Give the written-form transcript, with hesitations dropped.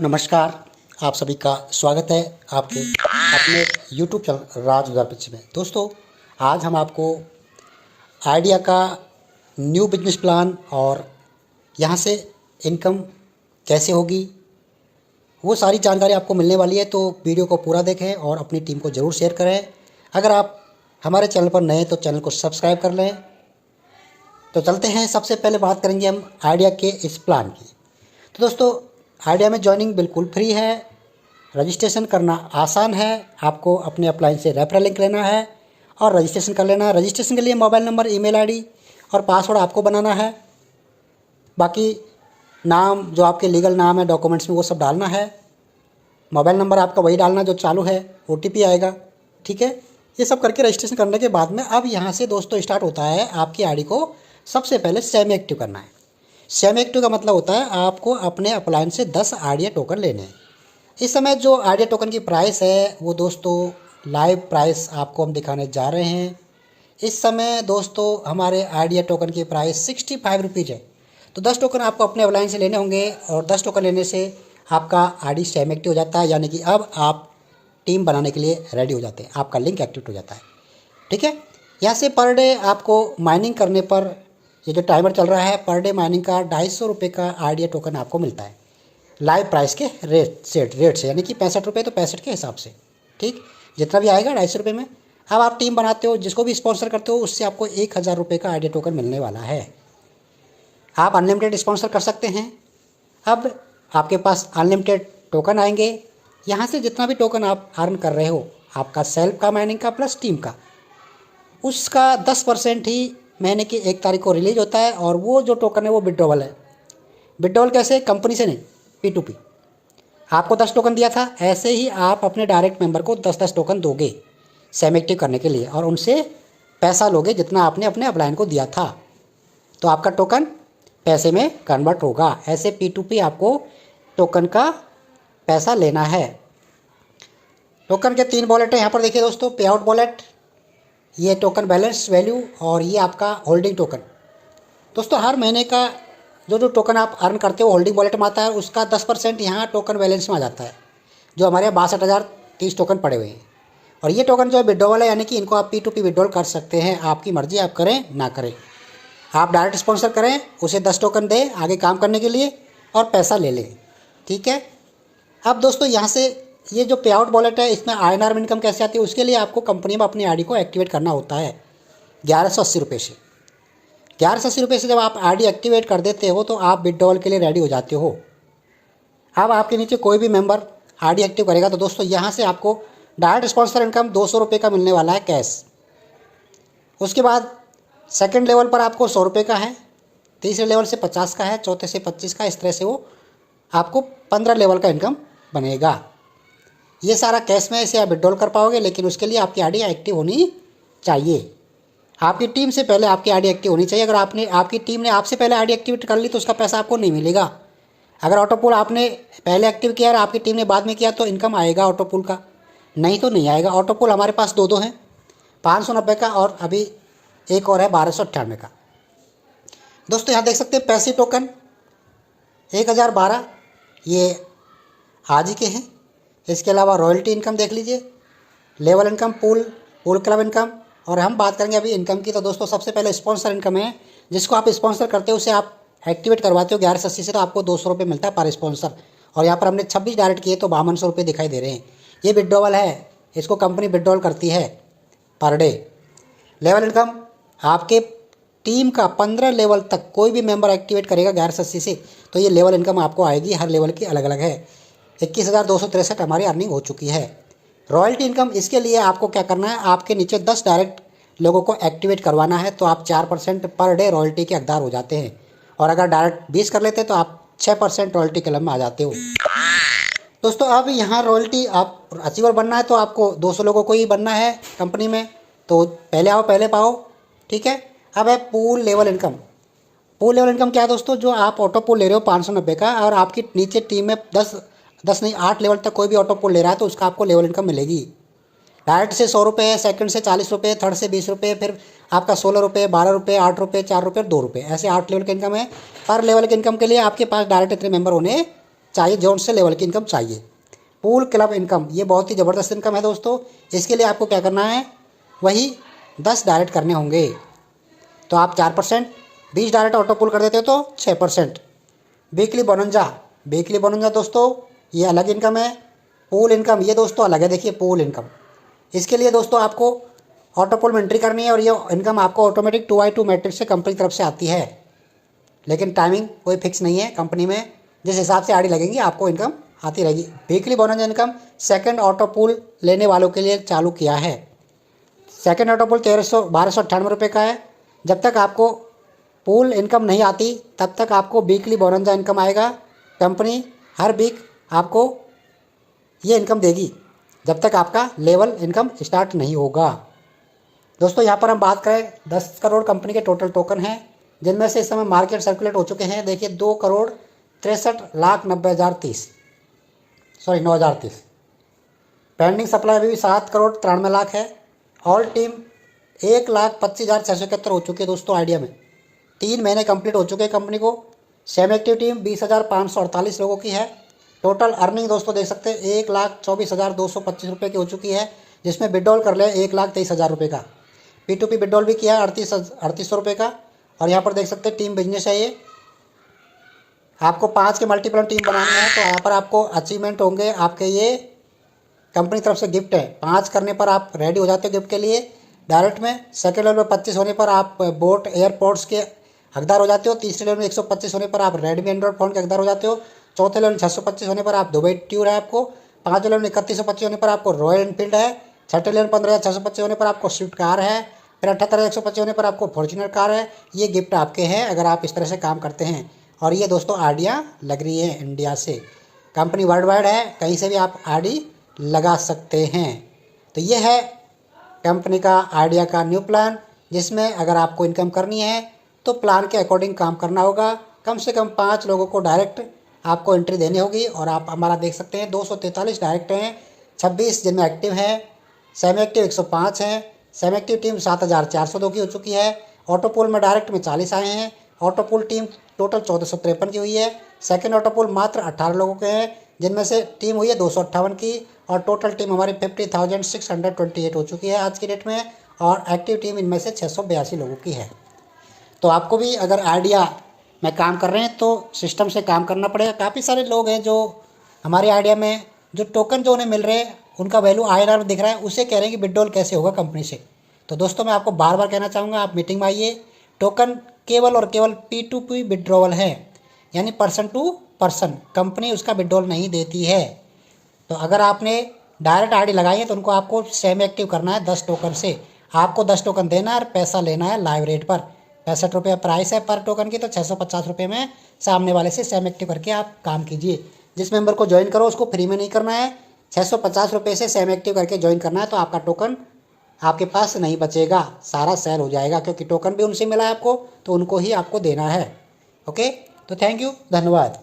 नमस्कार। आप सभी का स्वागत है आपके अपने YouTube चैनल राज उधार पिक्चर में। दोस्तों, आज हम आपको आइडिया का न्यू बिजनेस प्लान और यहाँ से इनकम कैसे होगी वो सारी जानकारी आपको मिलने वाली है। तो वीडियो को पूरा देखें और अपनी टीम को ज़रूर शेयर करें। अगर आप हमारे चैनल पर नए हैं तो चैनल को सब्सक्राइब कर लें। तो चलते हैं, सबसे पहले बात करेंगे हम आइडिया के इस प्लान की। तो दोस्तों, आइडिया में ज्वाइनिंग बिल्कुल फ्री है, रजिस्ट्रेशन करना आसान है। आपको अपने अप्लायंस से रेफरल लिंक लेना है और रजिस्ट्रेशन कर लेना है। रजिस्ट्रेशन के लिए मोबाइल नंबर, ईमेल आईडी और पासवर्ड आपको बनाना है। बाकी नाम जो आपके लीगल नाम है डॉक्यूमेंट्स में वो सब डालना है। मोबाइल नंबर आपका वही डालना जो चालू है, OTP आएगा, ठीक है। ये सब करके रजिस्ट्रेशन करने के बाद में अब यहाँ से दोस्तों स्टार्ट होता है आपकी आईडी को सबसे पहले सेमी एक्टिव करना है। सेमी एक्टिव का मतलब होता है आपको अपने अप्लायंस से 10 आइडिया टोकन लेने हैं। इस समय जो आइडिया टोकन की प्राइस है वो दोस्तों लाइव प्राइस आपको हम दिखाने जा रहे हैं। इस समय दोस्तों हमारे आइडिया टोकन की प्राइस 65 रुपीज़ है। तो 10 टोकन आपको अपने अप्लायंस से लेने होंगे और 10 टोकन लेने से आपका आईडी सेमी एक्टिव हो जाता है, यानी कि अब आप टीम बनाने के लिए रेडी हो जाते हैं, आपका लिंक एक्टिव हो जाता है, ठीक है। यहाँ से पर डे आपको माइनिंग करने पर, ये जो टाइमर चल रहा है, पर डे माइनिंग का 250 रुपये का आइडिया टोकन आपको मिलता है लाइव प्राइस के रेट से, यानी कि 65 रुपये तो 65 के हिसाब से, ठीक। जितना भी आएगा 250 रुपये में। अब आप टीम बनाते हो, जिसको भी स्पॉन्सर करते हो उससे आपको 1000 रुपये का आइडिया टोकन मिलने वाला है। आप अनलिमिटेड स्पॉन्सर कर सकते हैं। अब आपके पास अनलिमिटेड टोकन आएंगे। यहाँ से जितना भी टोकन आप अर्न कर रहे हो, आपका सेल्फ का माइनिंग का प्लस टीम का, उसका 10% ही महीने की 1 तारीख को रिलीज होता है। और वो जो टोकन है वो विड्रॉवल है। विड्रॉवल कैसे? कंपनी से नहीं, P2P। आपको 10 टोकन दिया था, ऐसे ही आप अपने डायरेक्ट मेंबर को 10-10 टोकन दोगे सेम एक्टिव करने के लिए और उनसे पैसा लोगे जितना आपने अपने अपलायन को दिया था। तो आपका टोकन पैसे में कन्वर्ट होगा। ऐसे P2P आपको टोकन का पैसा लेना है। टोकन के 3 वॉलेट है यहाँ पर देखिए दोस्तों। पे आउट वॉलेट, ये टोकन बैलेंस वैल्यू और ये आपका होल्डिंग टोकन। दोस्तों, हर महीने का जो टोकन आप अर्न करते हो होल्डिंग वॉलेट में आता है, उसका 10% यहाँ टोकन बैलेंस में आ जाता है, जो हमारे यहाँ 62,030 टोकन पड़े हुए हैं। और ये टोकन जो है विड्रॉवल है, यानी कि इनको आप P2P विड्रॉल कर सकते हैं। आपकी मर्जी, आप करें ना करें। आप डायरेक्ट स्पॉन्सर करें, उसे 10 टोकन दें आगे काम करने के लिए और पैसा ले लें, ठीक है। अब दोस्तों यहाँ से ये जो पे आउट वॉलेट है, इसमें INR में इनकम कैसे आती है, उसके लिए आपको कंपनी में अपनी आईडी को एक्टिवेट करना होता है 1180 रुपये से। 1180 रुपये से जब आप आईडी एक्टिवेट कर देते हो तो आप विड्रॉवल के लिए रेडी हो जाते हो। अब आपके नीचे कोई भी मेंबर आईडी एक्टिव करेगा तो दोस्तों यहाँ से आपको डायरेक्ट स्पॉन्सर इनकम 200 रुपये का मिलने वाला है कैश। उसके बाद सेकेंड लेवल पर आपको 100 रुपये का है, तीसरे लेवल से 50 का है, चौथे से 25 का, इस तरह से वो आपको 15 लेवल का इनकम बनेगा। ये सारा कैश में इसे आप विड्रॉल कर पाओगे, लेकिन उसके लिए आपकी आईडी एक्टिव होनी चाहिए। आपकी टीम से पहले आपकी आईडी एक्टिव होनी चाहिए। अगर आपकी टीम ने आपसे पहले आईडी एक्टिवेट कर ली तो उसका पैसा आपको नहीं मिलेगा। अगर ऑटोपूल आपने पहले एक्टिव किया और आपकी टीम ने बाद में किया तो इनकम आएगा ऑटोपूल का, नहीं तो नहीं आएगा। ऑटोपूल हमारे पास दो हैं, 590 का और अभी एक और है 1298 का। दोस्तों यहाँ देख सकते हैं पैसे टोकन 1012, ये आज ही के हैं। इसके अलावा रॉयल्टी इनकम देख लीजिए, level income, pool club income. और हम बात करेंगे अभी इनकम की। तो दोस्तों सबसे पहले स्पॉन्सर इनकम है, जिसको आप स्पॉन्सर करते हो उसे आप एक्टिवेट करवाते हो 1180 से, तो आपको 200 रुपये मिलता है पर स्पॉन्सर। और यहाँ पर हमने 26 डायरेक्ट किए तो 5200 रुपये दिखाई दे रहे हैं। ये विड्रॉवल है, इसको कंपनी विड्रॉल करती है पर डे। लेवल इनकम, आपके टीम का 15 लेवल तक कोई भी मेंबर एक्टिवेट करेगा 1180 से तो ये लेवल इनकम आपको आएगी। हर लेवल की अलग अलग है। 21,263 हमारी अर्निंग हो चुकी है। रॉयल्टी इनकम, इसके लिए आपको क्या करना है, आपके नीचे 10 डायरेक्ट लोगों को एक्टिवेट करवाना है तो आप 4% पर डे रॉयल्टी के हकदार हो जाते हैं। और अगर डायरेक्ट 20 कर लेते हैं तो आप 6% रॉयल्टी क्लब में आ जाते हो। दोस्तों अब यहाँ रॉयल्टी आप अचीवर बनना है तो आपको 200 लोगों को ही बनना है कंपनी में, तो पहले आओ पहले पाओ, ठीक है। अब है pool level income. Pool level income क्या है दोस्तों, जो आप ऑटो पूल ले रहे हो 590 का और आपकी नीचे टीम में 10 नहीं 8 लेवल तक कोई भी ऑटो पूल ले रहा है तो उसका आपको लेवल इनकम मिलेगी। डायरेक्ट से 100 रुपये, सेकंड से 40 रुपये, थर्ड से 20 रुपये, फिर आपका 16 रुपये, 12 रुपये, 8 रुपये, 4 रुपये और 2 रुपये, ऐसे 8 लेवल की इनकम है। पर लेवल की इनकम के लिए आपके पास डायरेक्ट इतने मेंबर होने चाहिए, जोन से लेवल की इनकम चाहिए। पूल क्लब इनकम, ये बहुत ही ज़बरदस्त इनकम है दोस्तों। इसके लिए आपको क्या करना है, वही 10 डायरेक्ट करने होंगे। तो आप 4%, 20 डायरेक्ट ऑटो पुल कर देते हो तो 6%। वीकली बोनंजा दोस्तों ये अलग इनकम है। पूल इनकम ये दोस्तों अलग है। देखिए पूल इनकम, इसके लिए दोस्तों आपको ऑटो पुल में एंट्री करनी है और ये इनकम आपको ऑटोमेटिक 2x2 मैट्रिक्स से कंपनी की तरफ से आती है। लेकिन टाइमिंग कोई फिक्स नहीं है कंपनी में, जिस हिसाब से आड़ी लगेंगी आपको इनकम आती रहेगी। Weekly bonus income second auto pool लेने वालों के लिए चालू किया है। सेकंड ऑटो पुल 1298 रुपये का है। जब तक आपको पुल इनकम नहीं आती तब तक आपको वीकली बोनंजा इनकम आएगा। कंपनी हर वीक आपको ये इनकम देगी जब तक आपका लेवल इनकम स्टार्ट नहीं होगा। दोस्तों यहाँ पर हम बात करें 10 करोड़ कंपनी के टोटल टोकन हैं, जिनमें से इस समय मार्केट सर्कुलेट हो चुके हैं। देखिए 2,63,90,30 पेंडिंग सप्लाई अभी भी 7,93,00,000 है। ऑल टीम 1,25,671 हो चुकी है दोस्तों आइडिया में। 3 महीने कंप्लीट हो चुके हैं कंपनी को। सेम एक्टिव टीम 20,548 लोगों की है। टोटल अर्निंग दोस्तों देख सकते हैं 1,24,225 रुपये की हो चुकी है, जिसमें विड्रॉल कर ले 1,23,000 रुपये का। P2P विड्रॉल भी किया है 3800 रुपये का। और यहाँ पर देख सकते हैं टीम बिजनेस है ये। आपको 5 के मल्टीपल टीम बनानी है तो यहाँ पर आपको अचीवमेंट होंगे आपके, ये कंपनी तरफ से गिफ्ट है। 5 करने पर आप रेडी हो जाते हो गिफ्ट के लिए डायरेक्ट में। सेकेंड लेवल में 25 होने पर आप बोट एयरपोर्ट्स के हकदार हो जाते हो। तीसरे लेवल में 125 होने पर आप रेडमी एंड्रॉइड फ़ोन के हकदार हो जाते हो। चौथे लेवल में 625 होने पर आप दुबई टूर है आपको। 5वें लेवल में 3125 होने पर आपको रॉयल एनफील्ड है। 6ठे लेवल 15,625 होने पर आपको स्विफ्ट कार है। फिर 78,125 होने पर आपको फॉर्च्यूनर कार है। ये गिफ्ट आपके हैं अगर आप इस तरह से काम करते हैं। और ये दोस्तों आरडियाँ लग रही है इंडिया से, कंपनी वर्ल्ड वाइड है, कहीं से भी आप आरडी लगा सकते हैं। तो ये है कंपनी का आइडिया का न्यू प्लान, जिसमें अगर आपको इनकम करनी है तो प्लान के अकॉर्डिंग काम करना होगा। कम से कम 5 लोगों को डायरेक्ट आपको एंट्री देनी होगी। और आप हमारा देख सकते हैं 243 डायरेक्ट हैं, 26 जिनमें एक्टिव हैं, सेमी एक्टिव 105 हैं। सेमी एक्टिव टीम 7,402 की हो चुकी है। ऑटो पोल में डायरेक्ट में 40 आए हैं। ऑटो पोल टीम टोटल 1453 की हुई है। सेकंड ऑटो पोल मात्र 18 लोगों के हैं, जिनमें से टीम हुई है 258 की। और टोटल टीम हमारी 50,628 हो चुकी है आज की डेट में। और एक्टिव टीम इनमें से 682 लोगों की है। तो आपको भी अगर आइडिया में काम कर रहे हैं तो सिस्टम से काम करना पड़ेगा। काफ़ी सारे लोग हैं जो हमारे आइडिया में जो टोकन जो उन्हें मिल रहे हैं उनका वैल्यू INR में दिख रहा है, उसे कह रहे हैं कि विड्रॉल कैसे होगा कंपनी से। तो दोस्तों मैं आपको बार बार कहना चाहूँगा, आप मीटिंग में आइए। टोकन केवल और केवल P2P विड्रॉवल है, यानी पर्सन टू पर्सन, कंपनी उसका विड्रॉल नहीं देती है। तो अगर आपने डायरेक्ट आईडी लगाई है तो उनको आपको सेम एक्टिव करना है 10 टोकन से। आपको 10 टोकन देना है और पैसा लेना है लाइव रेट पर। 65 रुपये प्राइस है पर टोकन की, तो 650 रुपये में सामने वाले से सेम एक्टिव करके आप काम कीजिए। जिस मेंबर को ज्वाइन करो उसको फ्री में नहीं करना है, 650 रुपये से सेम एक्टिव करके ज्वाइन करना है। तो आपका टोकन आपके पास नहीं बचेगा, सारा सेल हो जाएगा, क्योंकि टोकन भी उनसे मिला है आपको, तो उनको ही आपको देना है। ओके, तो थैंक यू, धन्यवाद।